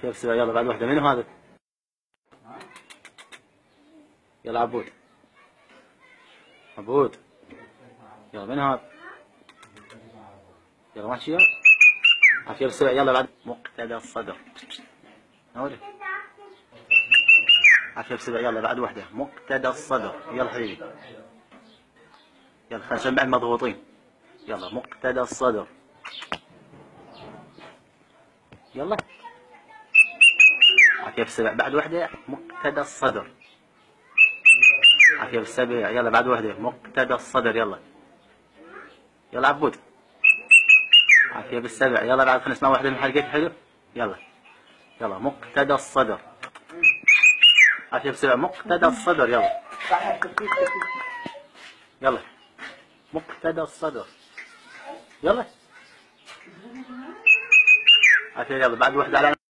عافية بالسبع. يلا بعد واحدة. منو هذا؟ يلا عبود. عبود. يلا من هذا؟ يلا ما تشيل. عافية بالسبع. يلا بعد. مقتدى الصدر. نوري. عافية بالسبع. يلا بعد واحدة. مقتدى الصدر. يلا حبيبي. يلا خلينا نسمع المضغوطين. يلا مقتدى الصدر. يلا. عافية بالسبع. بعد واحدة. مقتدى الصدر. عافية بالسبع. يلا بعد واحدة. مقتدى الصدر. يلا. يلا عبود. عافية بالسبع. يلا بعد. خلينا نسمع واحدة من حلقات حلو. يلا. يلا مقتدى الصدر. عافية بالسبع. مقتدى الصدر. يلا. يلا مقتدى الصدر. يلا عافية. يلا بعد واحدة على